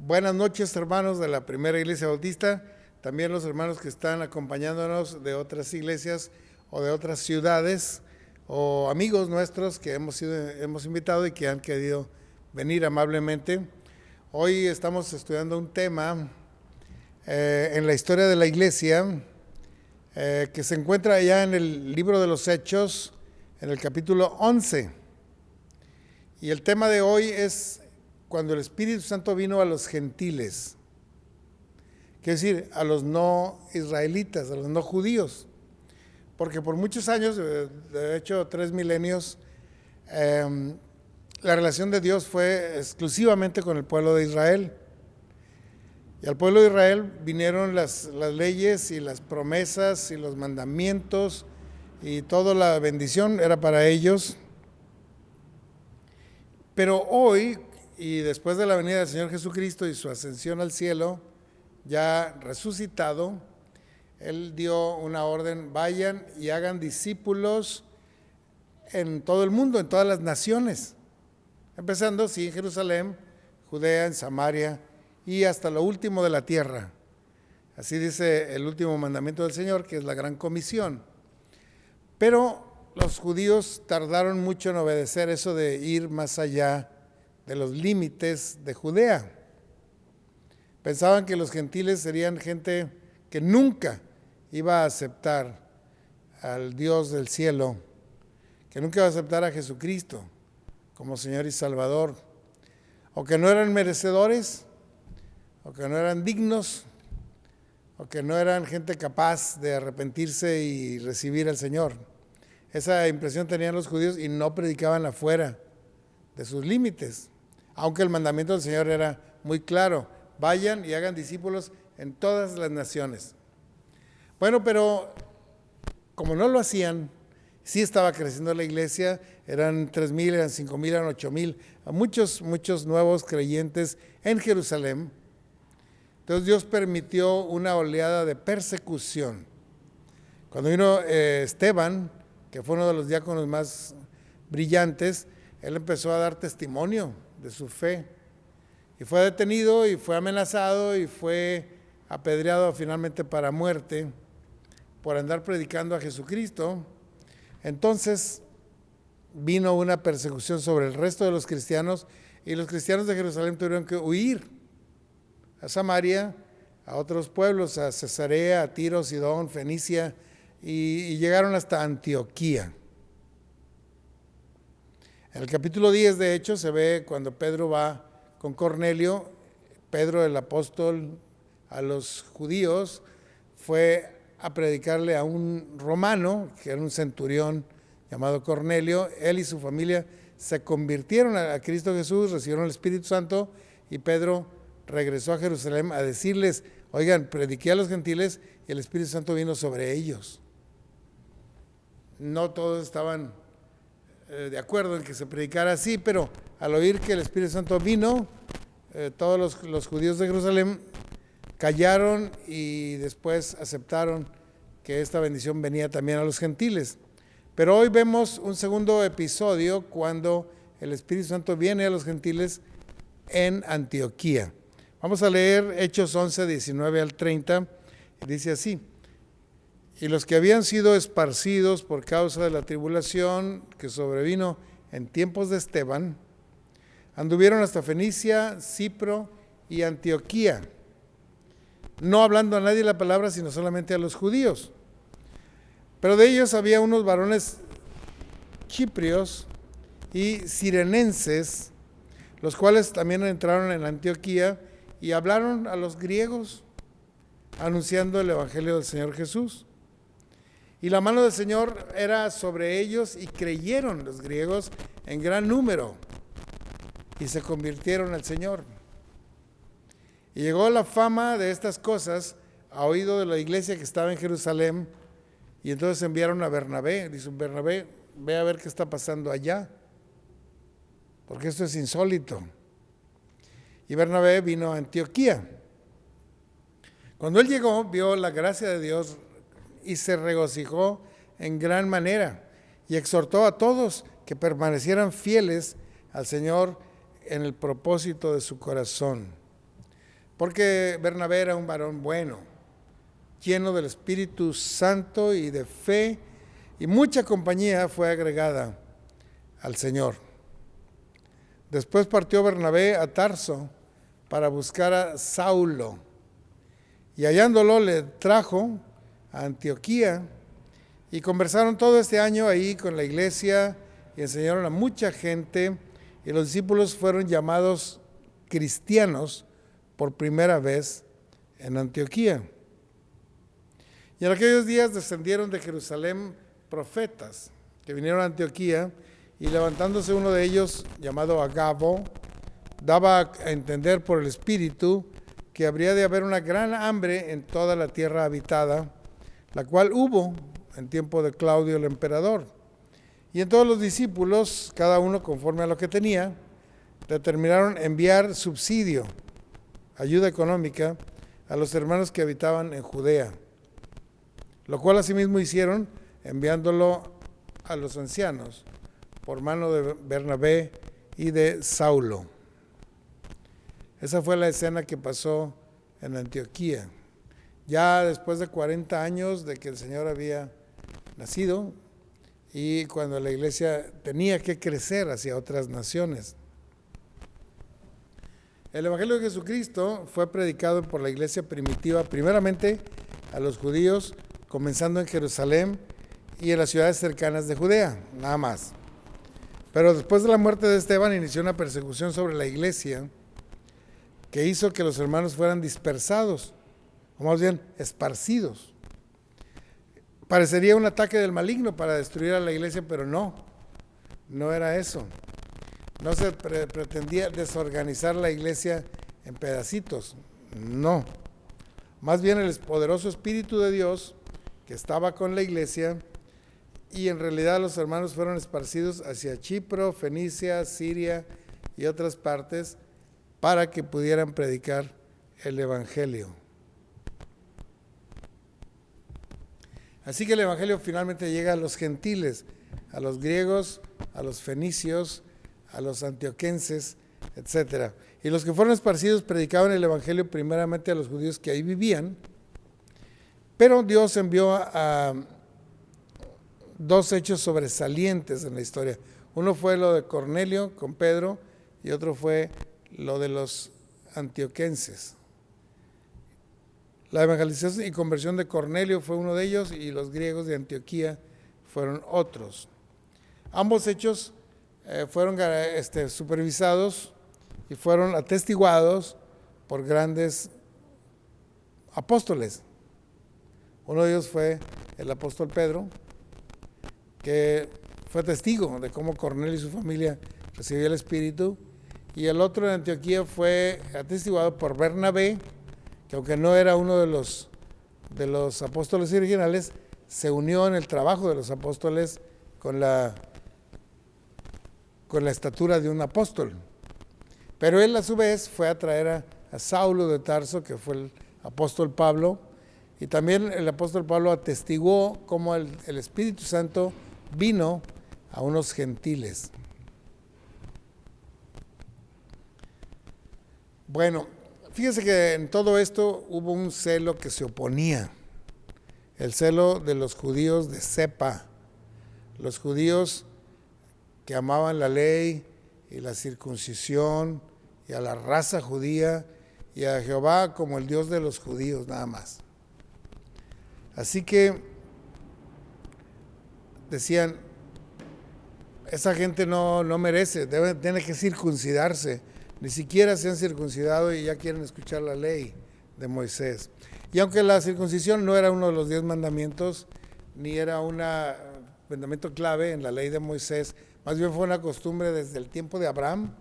Buenas noches, hermanos de la Primera Iglesia Bautista, también los hermanos que están acompañándonos de otras iglesias o de otras ciudades, o amigos nuestros que hemos invitado y que han querido venir amablemente. Hoy estamos estudiando un tema en la historia de la iglesia que se encuentra ya en el libro de los Hechos, en el capítulo 11. Y el tema de hoy es cuando el Espíritu Santo vino a los gentiles, quiere decir a los no israelitas, a los no judíos, porque por muchos años, de hecho 3 milenios, la relación de Dios fue exclusivamente con el pueblo de Israel. Y al pueblo de Israel vinieron las leyes y las promesas y los mandamientos, y toda la bendición era para ellos. Pero hoy, y después de la venida del Señor Jesucristo y su ascensión al cielo, ya resucitado, Él dio una orden: vayan y hagan discípulos en todo el mundo, en todas las naciones, empezando en Jerusalén, Judea, en Samaria y hasta lo último de la tierra. Así dice el último mandamiento del Señor, que es la gran comisión. Pero los judíos tardaron mucho en obedecer eso de ir más allá de los límites de Judea. Pensaban que los gentiles serían gente que nunca iba a aceptar al Dios del cielo, que nunca iba a aceptar a Jesucristo como Señor y Salvador, o que no eran merecedores, o que no eran dignos, o que no eran gente capaz de arrepentirse y recibir al Señor. Esa impresión tenían los judíos y no predicaban afuera de sus límites, aunque el mandamiento del Señor era muy claro: vayan y hagan discípulos en todas las naciones. Bueno, pero como no lo hacían, sí estaba creciendo la iglesia, eran 3,000, eran 5,000, eran 8,000, muchos nuevos creyentes en Jerusalén. Entonces Dios permitió una oleada de persecución. Cuando vino Esteban, que fue uno de los diáconos más brillantes, él empezó a dar testimonio de su fe. Y fue detenido y fue amenazado y fue apedreado finalmente para muerte por andar predicando a Jesucristo. Entonces vino una persecución sobre el resto de los cristianos, y los cristianos de Jerusalén tuvieron que huir a Samaria, a otros pueblos, a Cesarea, a Tiro, Sidón, Fenicia, y llegaron hasta Antioquía. En el capítulo 10 de Hechos se ve cuando Pedro va con Cornelio. Pedro, el apóstol a los judíos, fue a predicarle a un romano, que era un centurión llamado Cornelio. Él y su familia se convirtieron a Cristo Jesús, recibieron el Espíritu Santo, y Pedro regresó a Jerusalén a decirles: oigan, prediqué a los gentiles y el Espíritu Santo vino sobre ellos. No todos estaban de acuerdo en que se predicara así, pero al oír que el Espíritu Santo vino, todos los judíos de Jerusalén callaron y después aceptaron que esta bendición venía también a los gentiles. Pero hoy vemos un segundo episodio cuando el Espíritu Santo viene a los gentiles en Antioquía. Vamos a leer Hechos 11, 19 al 30, y dice así: y los que habían sido esparcidos por causa de la tribulación que sobrevino en tiempos de Esteban, anduvieron hasta Fenicia, Cipro y Antioquía, no hablando a nadie la palabra, sino solamente a los judíos. Pero de ellos había unos varones chiprios y cirenenses, los cuales también entraron en Antioquía y hablaron a los griegos, anunciando el evangelio del Señor Jesús. Y la mano del Señor era sobre ellos, y creyeron los griegos en gran número y se convirtieron al Señor. Y llegó la fama de estas cosas a oído de la iglesia que estaba en Jerusalén, y entonces enviaron a Bernabé. Dice: Bernabé, ve a ver qué está pasando allá, porque esto es insólito. Y Bernabé vino a Antioquía. Cuando él llegó, vio la gracia de Dios y se regocijó en gran manera, y exhortó a todos que permanecieran fieles al Señor en el propósito de su corazón. porque Bernabé era un varón bueno, lleno del Espíritu Santo y de fe, y mucha compañía fue agregada al Señor. Después partió Bernabé a Tarso para buscar a Saulo, y hallándolo le trajo a Antioquía, y conversaron todo este año ahí con la iglesia y enseñaron a mucha gente, y los discípulos fueron llamados cristianos por primera vez en Antioquía. Y en aquellos días descendieron de Jerusalén profetas que vinieron a Antioquía, y levantándose uno de ellos, llamado Agabo, daba a entender por el Espíritu que habría de haber una gran hambre en toda la tierra habitada, la cual hubo en tiempo de Claudio el emperador. Y en todos los discípulos, cada uno conforme a lo que tenía, determinaron enviar subsidio, ayuda económica, a los hermanos que habitaban en Judea, lo cual asimismo hicieron, enviándolo a los ancianos por mano de Bernabé y de Saulo. Esa fue la escena que pasó en Antioquía. Ya después de 40 años de que el Señor había nacido y cuando la iglesia tenía que crecer hacia otras naciones. El Evangelio de Jesucristo fue predicado por la iglesia primitiva primeramente a los judíos, comenzando en Jerusalén y en las ciudades cercanas de Judea, nada más. Pero después de la muerte de Esteban inició una persecución sobre la iglesia que hizo que los hermanos fueran dispersados, o más bien esparcidos. Parecería un ataque del maligno para destruir a la iglesia, pero no era eso. No se pretendía desorganizar la iglesia en pedacitos, no. Más bien el poderoso Espíritu de Dios que estaba con la iglesia, y en realidad los hermanos fueron esparcidos hacia Chipre, Fenicia, Siria y otras partes para que pudieran predicar el Evangelio. Así que el Evangelio finalmente llega a los gentiles, a los griegos, a los fenicios, a los antioquenses, etc. Y los que fueron esparcidos predicaban el Evangelio primeramente a los judíos que ahí vivían, pero Dios envió a dos hechos sobresalientes en la historia. Uno fue lo de Cornelio con Pedro y otro fue lo de los antioquenses. La evangelización y conversión de Cornelio fue uno de ellos y los griegos de Antioquía fueron otros. Ambos hechos fueron supervisados y fueron atestiguados por grandes apóstoles. Uno de ellos fue el apóstol Pedro, que fue testigo de cómo Cornelio y su familia recibió el Espíritu, y el otro en Antioquía fue atestiguado por Bernabé, que aunque no era uno de los apóstoles originales, se unió en el trabajo de los apóstoles con la estatura de un apóstol. Pero él a su vez fue a traer a Saulo de Tarso, que fue el apóstol Pablo, y también el apóstol Pablo atestiguó cómo el Espíritu Santo vino a unos gentiles. Bueno, fíjense que en todo esto hubo un celo que se oponía, el celo de los judíos de cepa, los judíos que amaban la ley y la circuncisión y a la raza judía y a Jehová como el Dios de los judíos nada más. Así que decían, esa gente no merece, tiene que circuncidarse. Ni siquiera se han circuncidado y ya quieren escuchar la ley de Moisés. Y aunque la circuncisión no era uno de los 10 mandamientos, ni era un mandamiento clave en la ley de Moisés, más bien fue una costumbre desde el tiempo de Abraham,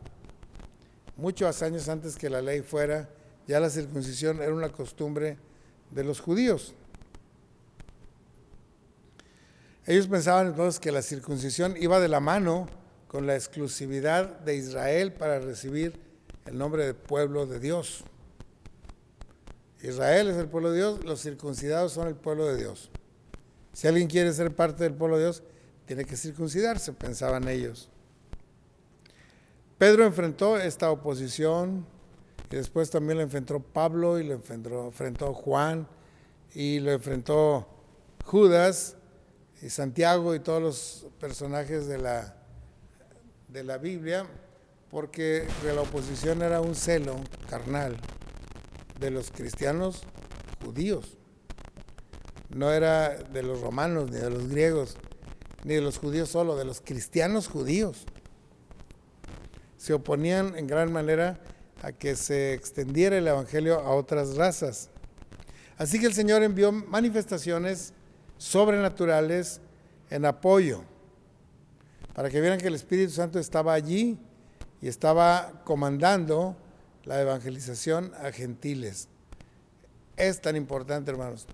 muchos años antes que la ley fuera, ya la circuncisión era una costumbre de los judíos. Ellos pensaban entonces que la circuncisión iba de la mano con la exclusividad de Israel para recibir el nombre de pueblo de Dios. Israel es el pueblo de Dios, los circuncidados son el pueblo de Dios. Si alguien quiere ser parte del pueblo de Dios, tiene que circuncidarse, pensaban ellos. Pedro enfrentó esta oposición y después también lo enfrentó Pablo y lo enfrentó Juan y lo enfrentó Judas y Santiago y todos los personajes de la Biblia, porque de la oposición era un celo carnal de los cristianos judíos. No era de los romanos, ni de los griegos, ni de los judíos solo, de los cristianos judíos. Se oponían en gran manera a que se extendiera el evangelio a otras razas. Así que el Señor envió manifestaciones sobrenaturales en apoyo, para que vieran que el Espíritu Santo estaba allí y estaba comandando la evangelización a gentiles. Es tan importante, hermanos,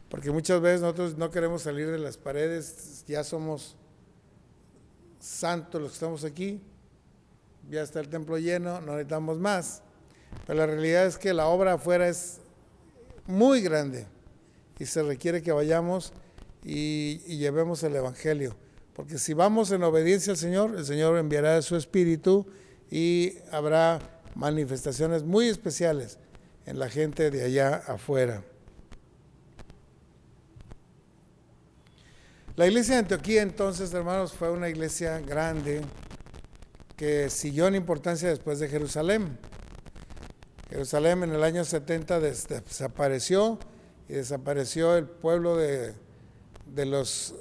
porque muchas veces nosotros no queremos salir de las paredes, ya somos santos los que estamos aquí, ya está el templo lleno, no necesitamos más. Pero la realidad es que la obra afuera es muy grande y se requiere que vayamos y llevemos el evangelio. Porque si vamos en obediencia al Señor, el Señor enviará su Espíritu y habrá manifestaciones muy especiales en la gente de allá afuera. La iglesia de Antioquía entonces, hermanos, fue una iglesia grande que siguió en importancia después de Jerusalén. Jerusalén en el año 70 desapareció y desapareció el pueblo de los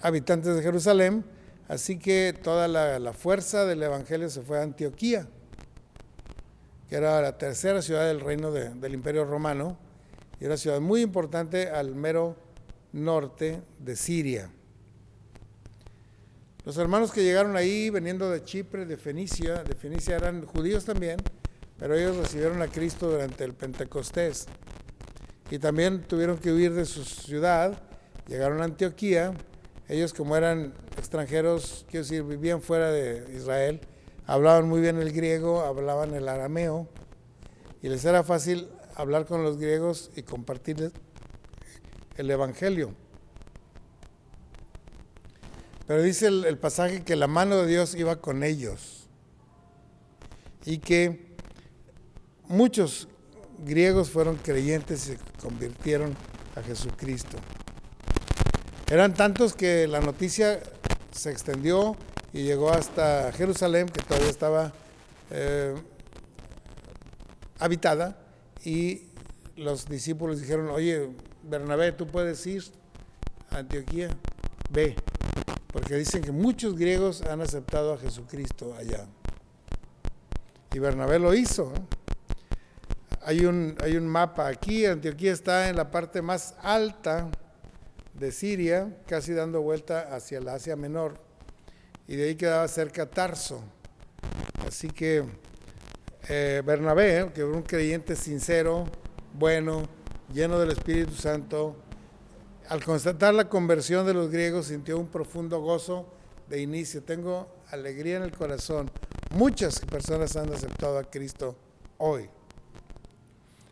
habitantes de Jerusalén, así que toda la fuerza del evangelio se fue a Antioquía, que era la tercera ciudad del reino del Imperio Romano y era una ciudad muy importante al mero norte de Siria. Los hermanos que llegaron ahí veniendo de Chipre, de Fenicia eran judíos también, pero ellos recibieron a Cristo durante el Pentecostés y también tuvieron que huir de su ciudad, llegaron a Antioquía. Ellos, como eran extranjeros, quiero decir, vivían fuera de Israel, hablaban muy bien el griego, hablaban el arameo y les era fácil hablar con los griegos y compartirles el evangelio. Pero dice el pasaje que la mano de Dios iba con ellos y que muchos griegos fueron creyentes y se convirtieron a Jesucristo. Eran tantos que la noticia se extendió y llegó hasta Jerusalén, que todavía estaba habitada, y los discípulos dijeron: oye, Bernabé, tú puedes ir a Antioquía, ve, porque dicen que muchos griegos han aceptado a Jesucristo allá. Y Bernabé lo hizo. Hay un mapa aquí. Antioquía está en la parte más alta de Siria, casi dando vuelta hacia el Asia Menor, y de ahí quedaba cerca Tarso. Así que Bernabé, que era un creyente sincero, bueno, lleno del Espíritu Santo, al constatar la conversión de los griegos sintió un profundo gozo de inicio. Tengo alegría en el corazón. Muchas personas han aceptado a Cristo hoy.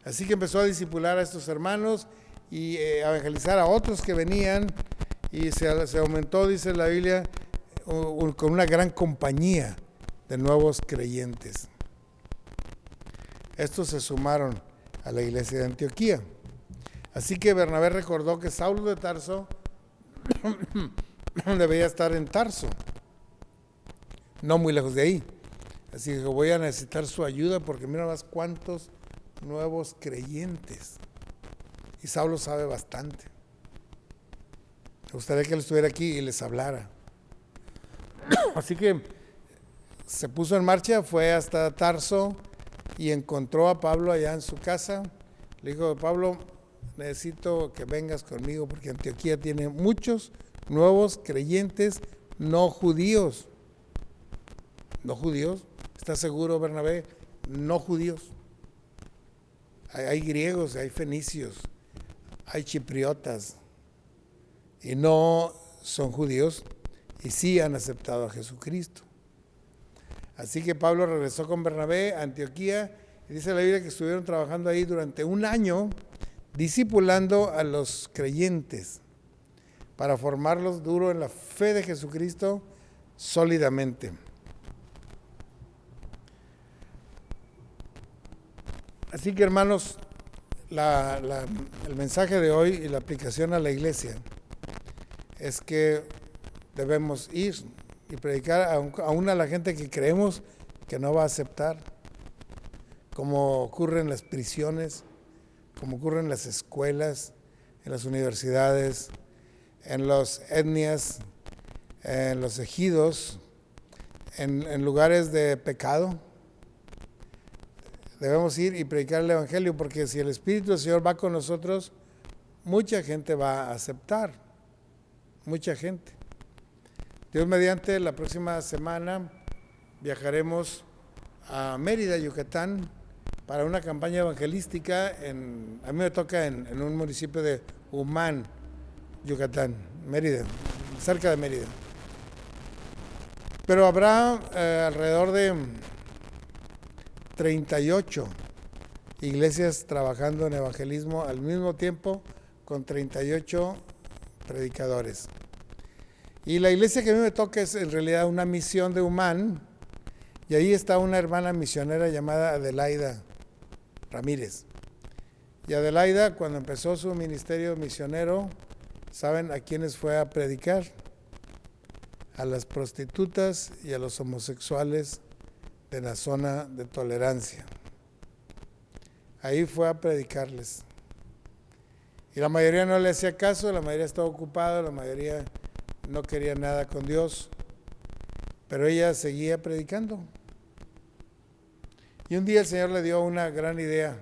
Así que empezó a discipular a estos hermanos y a evangelizar a otros que venían, y se aumentó, dice la Biblia, con una gran compañía de nuevos creyentes. Estos se sumaron a la iglesia de Antioquía. Así que Bernabé recordó que Saulo de Tarso debía estar en Tarso, no muy lejos de ahí. Así que voy a necesitar su ayuda porque mira más cuántos nuevos creyentes. Y Saulo sabe bastante. Me gustaría que él estuviera aquí y les hablara. Así que se puso en marcha, fue hasta Tarso y encontró a Pablo allá en su casa. Le dijo: Pablo, necesito que vengas conmigo porque Antioquía tiene muchos nuevos creyentes no judíos. ¿No judíos? ¿Estás seguro, Bernabé? No judíos. Hay griegos, hay fenicios, hay chipriotas y no son judíos y sí han aceptado a Jesucristo. Así que Pablo regresó con Bernabé a Antioquía y dice la Biblia que estuvieron trabajando ahí durante un año discipulando a los creyentes para formarlos duro en la fe de Jesucristo sólidamente. Así que, hermanos, el mensaje de hoy y la aplicación a la iglesia es que debemos ir y predicar aún a la gente que creemos que no va a aceptar, como ocurre en las prisiones, como ocurre en las escuelas, en las universidades, en las etnias, en los ejidos, en lugares de pecado. Debemos ir y predicar el Evangelio, porque si el Espíritu del Señor va con nosotros, mucha gente va a aceptar, mucha gente. Dios mediante, la próxima semana viajaremos a Mérida, Yucatán, para una campaña evangelística. A mí me toca en un municipio de Humán, Yucatán, Mérida, cerca de Mérida. Pero habrá alrededor de 38 iglesias trabajando en evangelismo al mismo tiempo, con 38 predicadores. Y la iglesia que a mí me toca es en realidad una misión de Humán, y ahí está una hermana misionera llamada Adelaida Ramírez. Y Adelaida, cuando empezó su ministerio misionero, ¿saben a quiénes fue a predicar? A las prostitutas y a los homosexuales de la zona de tolerancia. Ahí fue a predicarles. Y la mayoría no le hacía caso, la mayoría estaba ocupada, la mayoría no quería nada con Dios, pero ella seguía predicando. Y un día el Señor le dio una gran idea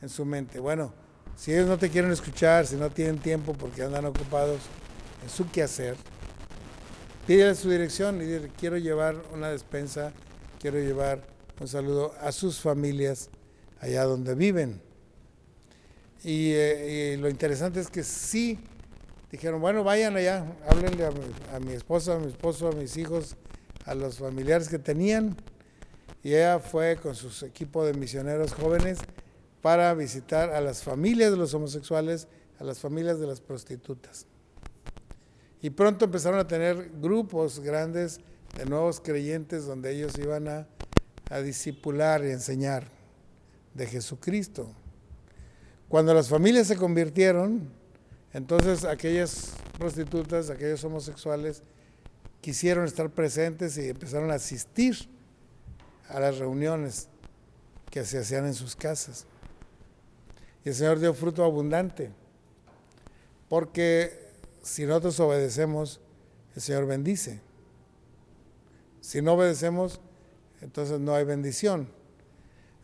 en su mente. Bueno, si ellos no te quieren escuchar, si no tienen tiempo porque andan ocupados en su quehacer, pídele su dirección y dile: quiero llevar una despensa, quiero llevar un saludo a sus familias allá donde viven. Y lo interesante es que sí dijeron: bueno, vayan allá, háblenle a mi esposa, a mi esposo, a mis hijos, a los familiares que tenían. Y ella fue con su equipo de misioneros jóvenes para visitar a las familias de los homosexuales, a las familias de las prostitutas. Y pronto empezaron a tener grupos grandes de nuevos creyentes donde ellos iban a discipular y enseñar de Jesucristo. Cuando las familias se convirtieron, entonces aquellas prostitutas, aquellos homosexuales quisieron estar presentes y empezaron a asistir a las reuniones que se hacían en sus casas. Y el Señor dio fruto abundante, porque si nosotros obedecemos, el Señor bendice. Si no obedecemos, entonces no hay bendición.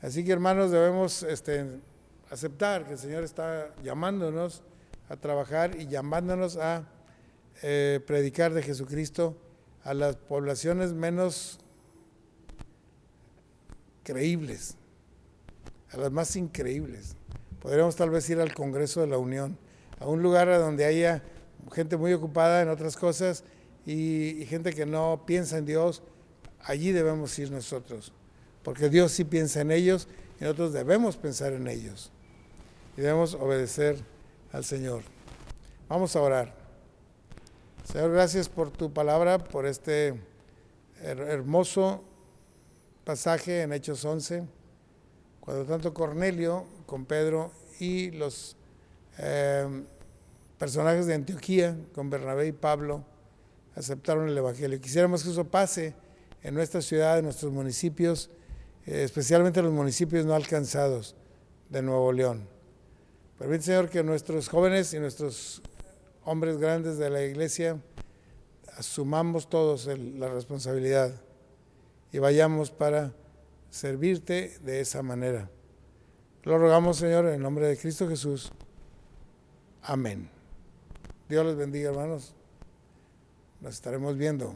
Así que, hermanos, debemos aceptar que el Señor está llamándonos a trabajar y llamándonos a predicar de Jesucristo a las poblaciones menos creíbles, a las más increíbles. Podríamos tal vez ir al Congreso de la Unión, a un lugar donde haya gente muy ocupada en otras cosas y gente que no piensa en Dios. Allí debemos ir nosotros, porque Dios sí piensa en ellos y nosotros debemos pensar en ellos y debemos obedecer al Señor. Vamos a orar. Señor, gracias por tu palabra, por este hermoso pasaje en Hechos 11, cuando tanto Cornelio con Pedro y los personajes de Antioquía con Bernabé y Pablo aceptaron el Evangelio. Quisiéramos que eso pase en nuestra ciudad, en nuestros municipios, especialmente en los municipios no alcanzados de Nuevo León. Permite, Señor, que nuestros jóvenes y nuestros hombres grandes de la iglesia asumamos todos la responsabilidad y vayamos para servirte de esa manera. Lo rogamos, Señor, en el nombre de Cristo Jesús. Amén. Dios les bendiga, hermanos. Nos estaremos viendo.